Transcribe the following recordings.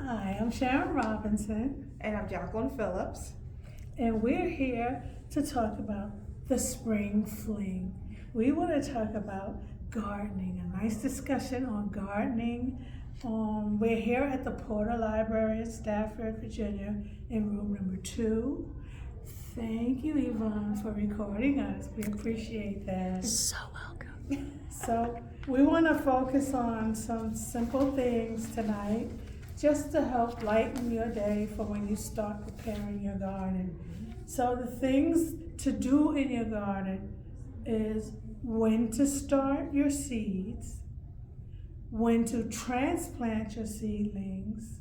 Hi, I'm Sharon Robinson, And I'm Jacqueline Phillips. and we're here to talk about the spring fling. We want to talk about gardening, a nice discussion on gardening. We're here at the Porter Library in Stafford, Virginia, in room number 2. Thank you, Yvonne, for recording us. We appreciate that. So welcome. So, we want to focus on some simple things tonight just to help lighten your day for when you start preparing your garden. So, the things to do in your garden is when to start your seeds, when to transplant your seedlings,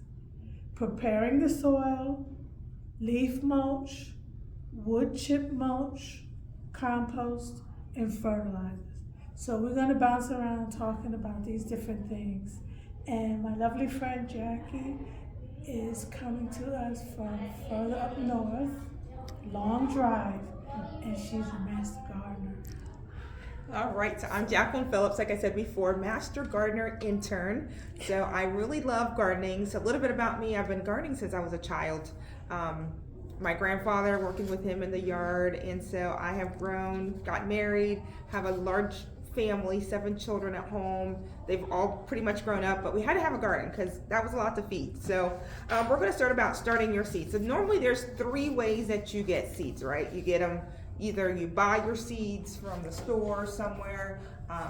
preparing the soil, leaf mulch, wood chip mulch, compost, and fertilizers. So we're going to bounce around talking about these different things. And my lovely friend Jackie is coming to us from further up north, long drive, and she's a master gardener. All right, so I'm Jacqueline Phillips, like I said before, Master Gardener Intern. So I really love gardening. So a little bit about me, I've been gardening since I was a child. My grandfather, working with him in the yard, and so I have grown, got married, have a large family, 7 children at home. They've all pretty much grown up, but we had to have a garden because that was a lot to feed. So we're going to start about starting your seeds. So normally there's 3 ways that you get seeds, right? You get them, either you buy your seeds from the store somewhere,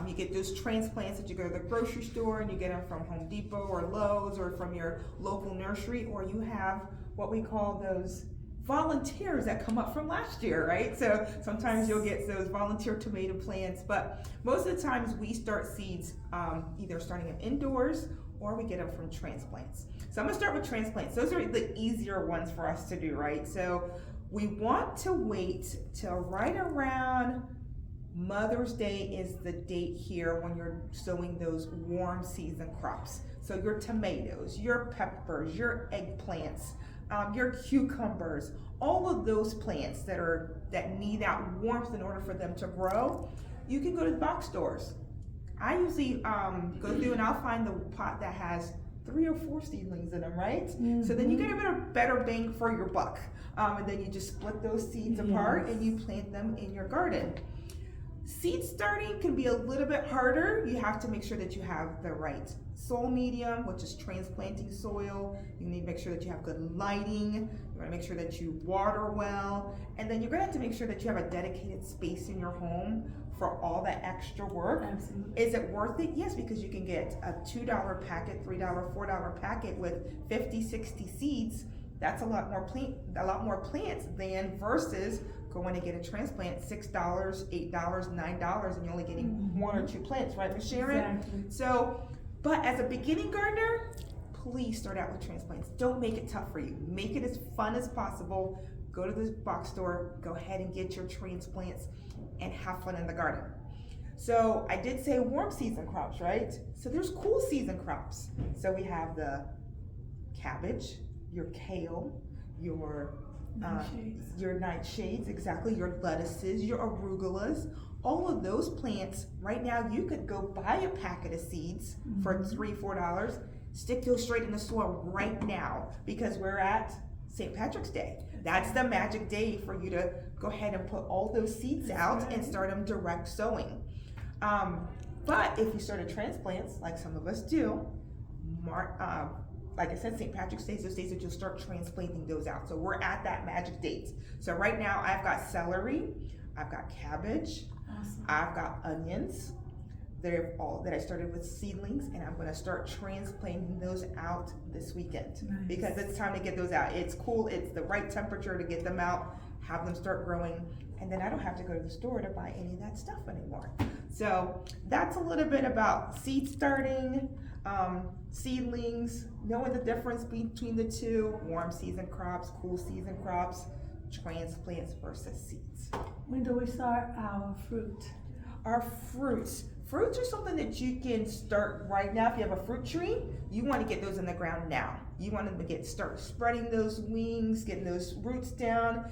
you get those transplants that you go to the grocery store and you get them from Home Depot or Lowe's or from your local nursery, or you have what we call those volunteers that come up from last year, right? So sometimes you'll get those volunteer tomato plants, but most of the times we start seeds either starting them indoors or we get them from transplants. So I'm gonna start with transplants. Those are the easier ones for us to do, right? So we want to wait till right around Mother's Day is the date here when you're sowing those warm season crops. So your tomatoes, your peppers, your eggplants, your cucumbers, all of those plants that need that warmth in order for them to grow, you can go to the box stores. I usually go through and I'll find the pot that has 3 or 4 seedlings in them, right? Mm-hmm. So then you get a better bang for your buck. And then you just split those seeds apart and you plant them in your garden. Seed starting can be a little bit harder. You have to make sure that you have the right soil medium, which is transplanting soil. You need to make sure that you have good lighting. You want to make sure that you water well. And then you're going to have to make sure that you have a dedicated space in your home for all that extra work. Absolutely. Is it worth it? Yes, because you can get a $2 packet, $3, $4 packet with 50, 60 seeds. That's a lot more plants than versus going to get a transplant, $6, $8, $9, and you're only getting 1 or 2 plants, right, Ms. Sharon? Exactly. So, but as a beginning gardener, please start out with transplants. Don't make it tough for you. Make it as fun as possible. Go to the box store, go ahead and get your transplants and have fun in the garden. So I did say warm season crops, right? So there's cool season crops. So we have the cabbage, your kale, your nightshades, exactly, your lettuces, your arugulas, all of those plants. Right now you could go buy a packet of seeds for $3, $4, stick those straight in the soil right now because we're at St. Patrick's Day. That's the magic day for you to go ahead and put all those seeds out and start them direct sowing. But if you started transplants, like some of us do, like I said, St. Patrick's Day is those days that you'll start transplanting those out. So we're at that magic date. So right now I've got celery, I've got cabbage, Awesome. I've got onions. They're all that I started with seedlings, and I'm gonna start transplanting those out this weekend. Nice. Because it's time to get those out. It's cool, it's the right temperature to get them out, have them start growing, and then I don't have to go to the store to buy any of that stuff anymore. So that's a little bit about seed starting, seedlings, knowing the difference between the two, warm season crops, cool season crops, transplants versus seeds. When do we start our fruit? Our fruits. Fruits are something that you can start right now. If you have a fruit tree, you want to get those in the ground now. You want them to start spreading those wings, getting those roots down,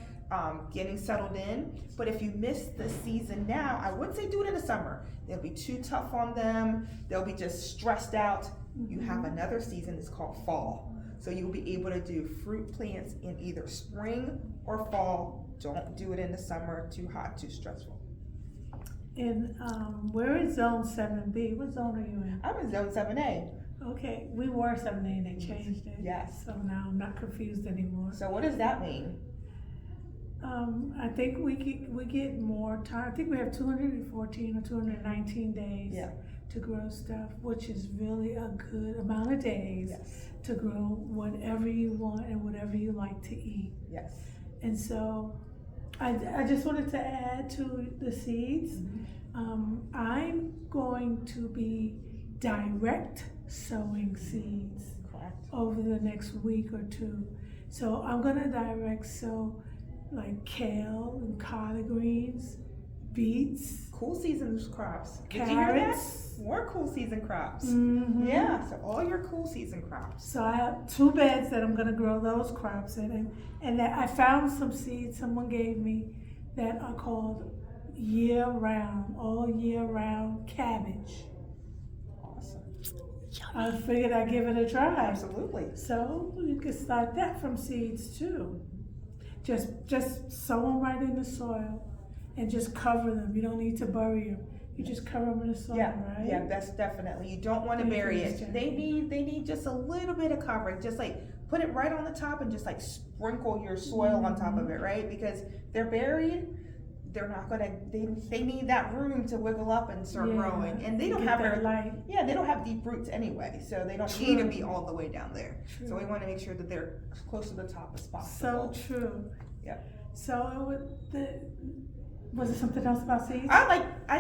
getting settled in. But if you miss the season now, I wouldn't say do it in the summer. They'll be too tough on them. They'll be just stressed out. You have another season, it's called fall. So you'll be able to do fruit plants in either spring or fall. Don't do it in the summer, too hot, too stressful. And where is zone 7B? What zone are you in? I'm in zone 7A. Okay, we were 7A and they changed it. Yes. So now I'm not confused anymore. So what does that mean? I think we get more time. I think we have 214 or 219 days Yeah. to grow stuff, which is really a good amount of days Yes. to grow whatever you want and whatever you like to eat. Yes. And so I just wanted to add to the seeds. I'm going to be direct sowing seeds Correct. over the next week or two. So I'm gonna direct sow like kale and collard greens, beets, Cool season crops. Did you hear that? carrots. More cool season crops. Mhm. Yeah, so all your cool season crops. So I have 2 beds that I'm gonna grow those crops in, and that I found some seeds someone gave me that are called all year round cabbage. Awesome. I figured I'd give it a try. Absolutely. So you can start that from seeds too. Just sow them right in the soil and just cover them. You don't need to bury them. You just cover them in the soil, Yeah, right? yeah, that's definitely. You don't want to Thank you, bury Miss it. Jackie. They need just a little bit of covering. Just like put it right on the top and just like sprinkle your soil on top of it, right? Because they're buried, they're not gonna. They need that room to wiggle up and start Yeah, growing, and they don't get have that very. light. Yeah, they don't have deep roots anyway, so they don't need to True. be all the way down there. So True. we want to make sure that they're as close to the top as possible. So true. Yep. So was it something else about seeds? I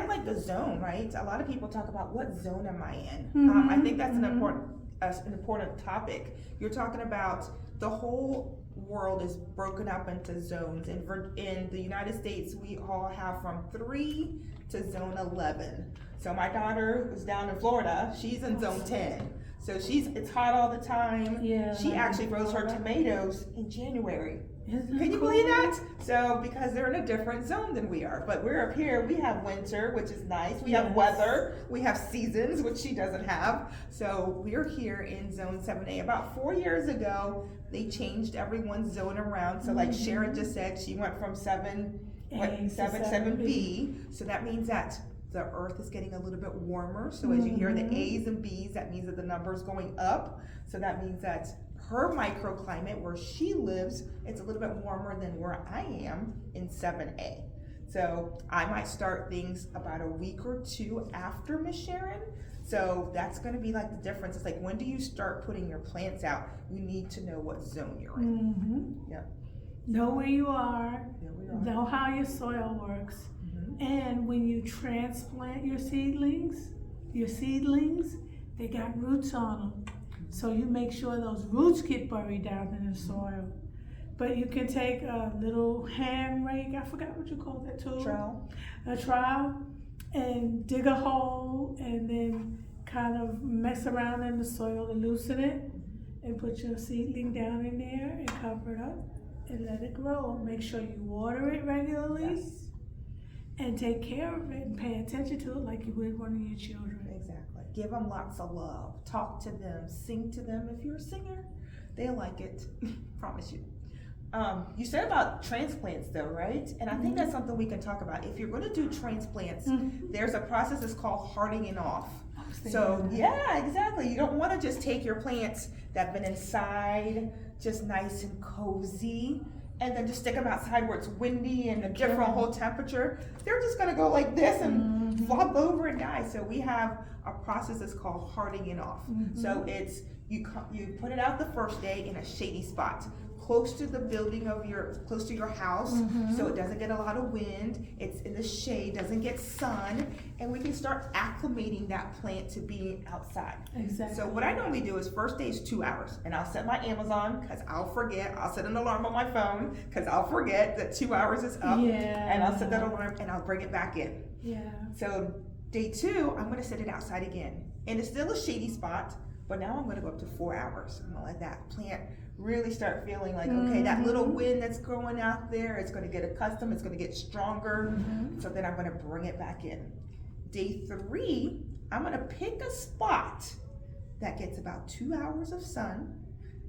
like the zone, right? A lot of people talk about what zone am I in. I think that's an important topic. You're talking about the whole world is broken up into zones. In the United States, we all have from 3 to zone 11. So my daughter is down in Florida. She's in zone 10. So it's hot all the time. Yeah. She like actually in grows her Florida. tomatoes in January. Isn't Can you cool? believe that? So, because they're in a different zone than we are. But we're up here, we have winter, which is nice. We have Yes. weather, we have seasons, which she doesn't have. So, we're here in zone 7A. About 4 years ago, they changed everyone's zone around. So, like Sharon just said, she went from 7B. So, that means that the earth is getting a little bit warmer. So, as you hear the A's and B's, that means that the number is going up. So, that means that her microclimate where she lives, it's a little bit warmer than where I am in 7A. So I might start things about a week or 2 after Miss Sharon. So that's gonna be like the difference. It's like, when do you start putting your plants out? You need to know what zone you're in. Yeah. Know where you are, There we are. know how your soil works, and when you transplant your seedlings, they got roots on them. So you make sure those roots get buried down in the soil. But you can take a little hand rake, I forgot what you call that tool. A trowel, and dig a hole and then kind of mess around in the soil to loosen it and put your seedling down in there and cover it up and let it grow. Make sure you water it regularly. Yes. And take care of it and pay attention to it like you would one of your children. Exactly. Give them lots of love. Talk to them. Sing to them. If you're a singer, they'll like it. Promise you. You said about transplants though, right? And I think that's something we can talk about. If you're going to do transplants, there's a process that's called hardening off. So yeah, exactly. You don't want to just take your plants that have been inside, just nice and cozy, and then just stick them outside where it's windy and a different whole temperature. They're just gonna go like this and flop over and die. So we have a process that's called hardening off. So it's you put it out the first day in a shady spot, close to the building of close to your house, so it doesn't get a lot of wind. It's in the shade, doesn't get sun, and we can start acclimating that plant to being outside. Exactly. So what I normally do is first day is 2 hours, and I'll set my Amazon because I'll forget. I'll set an alarm on my phone because I'll forget that 2 hours is up, and I'll set that alarm and I'll bring it back in. Yeah. So day 2, I'm gonna set it outside again, and it's still a shady spot, but now I'm gonna go up to 4 hours. I'm gonna let that plant really start feeling like, okay, that little wind that's growing out there, it's gonna get accustomed, it's gonna get stronger. So then I'm gonna bring it back in. Day 3, I'm gonna pick a spot that gets about 2 hours of sun,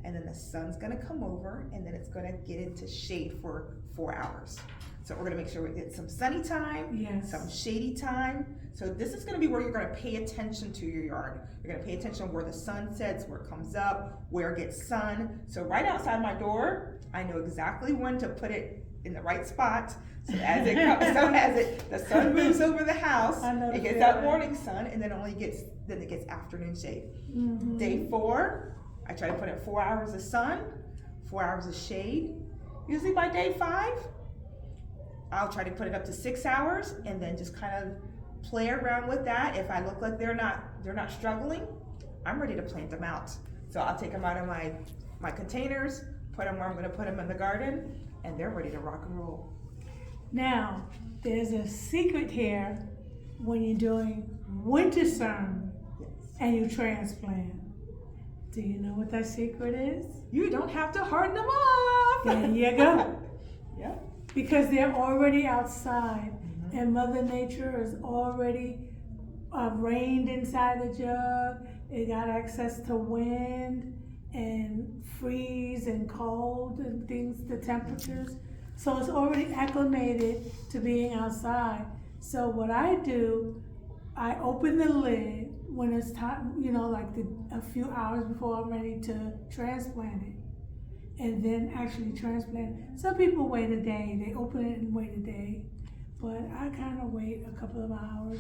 and then the sun's gonna come over, and then it's gonna get into shade for 4 hours. So we're gonna make sure we get some sunny time, Yes. some shady time. So this is gonna be where you're gonna pay attention to your yard. You're gonna pay attention where the sun sets, where it comes up, where it gets sun. So right outside my door, I know exactly when to put it in the right spot. So as it comes, the sun moves over the house, I know the it gets feeling. that morning sun, and then it gets afternoon shade. Mhm. Day 4, I try to put in 4 hours of sun, 4 hours of shade. Usually by day 5, I'll try to put it up to 6 hours, and then just kind of play around with that. If I look like they're not struggling, I'm ready to plant them out. So I'll take them out of my containers, put them where I'm going to put them in the garden, and they're ready to rock and roll. Now, there's a secret here when you're doing winter sun Yes. and you transplant. Do you know what that secret is? You don't have to harden them off. There you go. Yeah. Because they're already outside, Mhm. and Mother Nature is already rained inside the jug. It got access to wind and freeze and cold and things, the temperatures. So it's already acclimated to being outside. So what I do, I open the lid when it's time, like a few hours before I'm ready to transplant it. And then actually transplant it. Some people wait a day, they open it and wait a day. But I kind of wait a couple of hours,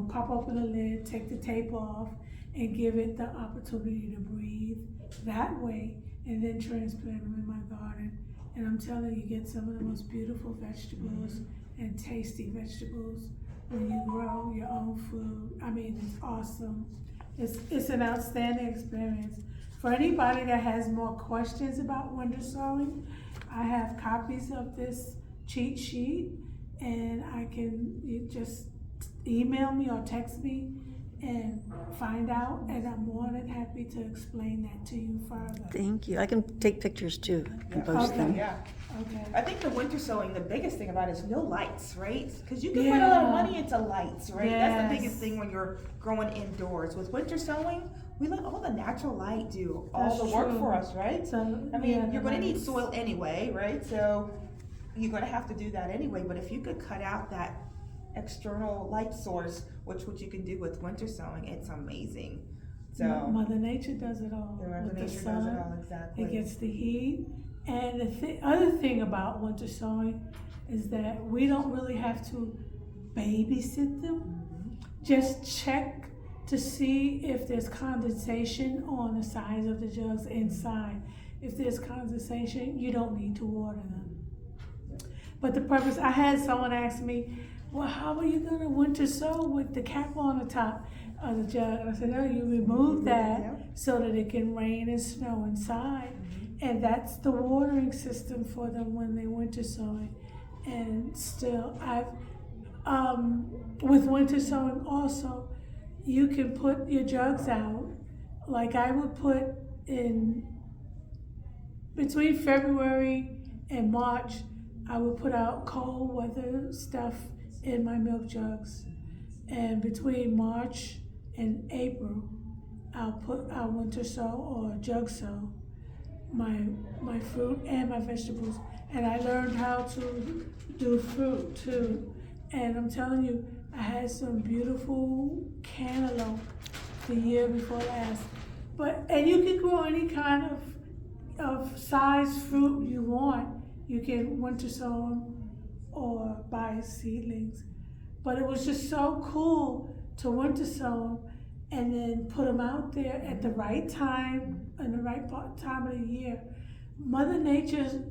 pop open the lid, take the tape off, and give it the opportunity to breathe that way, and then transplant them in my garden. And I'm telling you, get some of the most beautiful vegetables and tasty vegetables when you grow your own food. I mean, it's awesome. It's an outstanding experience. For anybody that has more questions about winter sowing, I have copies of this cheat sheet, and you just email me or text me and find out, and I'm more than happy to explain that to you further. Thank you. I can take pictures too and Yeah. post Okay. them. Yeah. Okay. I think the winter sowing, the biggest thing about it is no lights, right? Because you can put a lot of Yeah. money into lights, right? That's the biggest Yes. thing when you're growing indoors. With winter sowing, we let all the natural light do all That's the work true. for us, right? So, I mean, yeah, you're the going to need lights. soil anyway, right? So you're going to have to do that anyway. But if you could cut out that external light source, which what you can do with winter sowing, it's amazing. So Mother Nature does it all. the Mother With the Nature does sun, it all exactly. it gets the heat. And the other thing about winter sowing is that we don't really have to babysit them. Just check to see if there's condensation on the sides of the jugs inside. If there's condensation, you don't need to water them. But the purpose, I had someone ask me, well, how are you gonna winter sow with the cap on the top of the jug? And I said, no, you remove that Yeah. so that it can rain and snow inside. And that's the watering system for them when they winter sowing. And still, with winter sowing also, you can put your jugs out. Like I would put in between February and March, I would put out cold weather stuff in my milk jugs. And between March and April, I'll winter sow or jug sow my fruit and my vegetables. And I learned how to do fruit too. And I'm telling you, I had some beautiful cantaloupe the year before last. And you can grow any kind of size fruit you want. You can winter sow them or buy seedlings. But it was just so cool to winter sow them and then put them out there at the right time, in the right time of the year. Mother Nature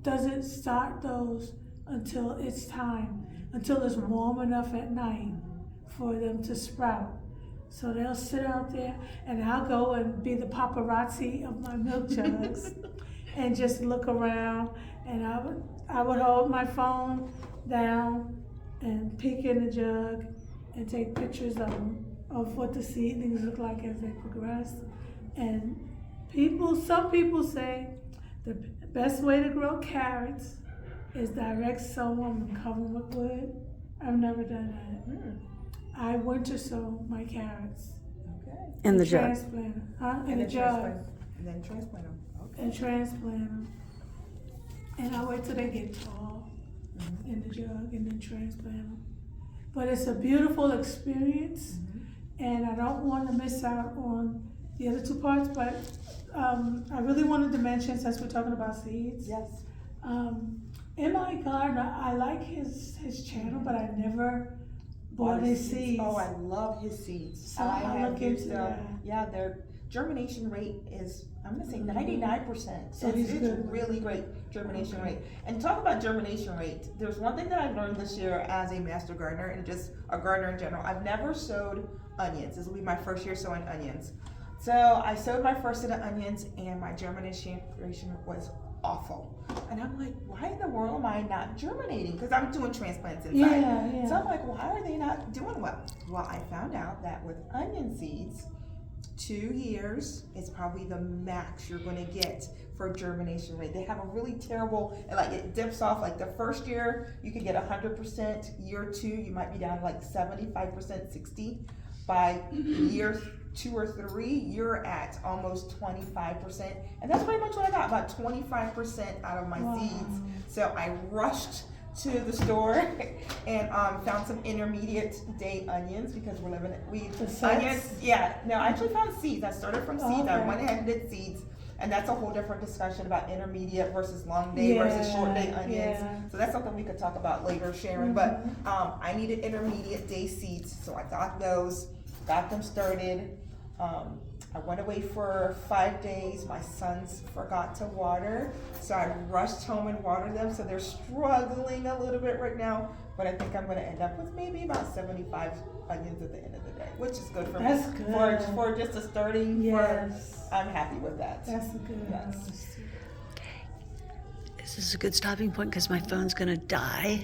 doesn't start those until it's time, until it's warm enough at night for them to sprout. So they'll sit out there, and I'll go and be the paparazzi of my milk jugs and just look around, and I would hold my phone down and peek in the jug and take pictures of what the seedlings look like as they progress. And some people say the best way to grow carrots is direct sow them and cover them with wood. I've never done that. I winter sow my carrots. Okay. In the jug. Transplant them, in And the then jug. transplant. And then transplant them. Okay. and transplant them. And I wait till they get tall in the jug and then transplant them. But it's a beautiful experience, and I don't want to miss out on the other two parts. But I really wanted to mention, since we're talking about seeds, Yes. M.I. Gardner, I like his channel, but I never bought his seeds. Oh, I love his seeds. So I'll look into that. Yeah, their germination rate is, I'm gonna say 99%. So it's he's good. really great germination rate. And talk about germination rate. There's one thing that I've learned this year as a master gardener and just a gardener in general. I've never sowed onions. This will be my first year sowing onions. So I sowed my first set of onions and my germination rate was awful. And I'm like, why in the world am I not germinating? Because I'm doing transplants inside. Yeah. So I'm like, why are they not doing well? Well, I found out that with onion seeds, 2 years is probably the max you're going to get for germination rate. They have a really terrible, like it dips off. Like the first year, you could get 100%. Year 2, you might be down to like 75%, 60. By year 2 or 3, you're at almost 25%. And that's pretty much what I got, about 25% out of my seeds. So I rushed to the store and found some intermediate day onions because we're living onions. Yeah, no, I actually found seeds. I started from seeds. I went ahead and did seeds. And that's a whole different discussion about intermediate versus long day versus short day onions. So that's something we could talk about later, Sharon. But I needed intermediate day seeds, so I got those, got them started. I went away for 5 days. My sons forgot to water, so I rushed home and watered them. So they're struggling a little bit right now, but I think I'm going to end up with maybe about 75 onions at the end of the day, which is good for me. That's good. For just a starting. Yes. I'm happy with that. That's a good Yes. one. This is a good stopping point because my phone's gonna die.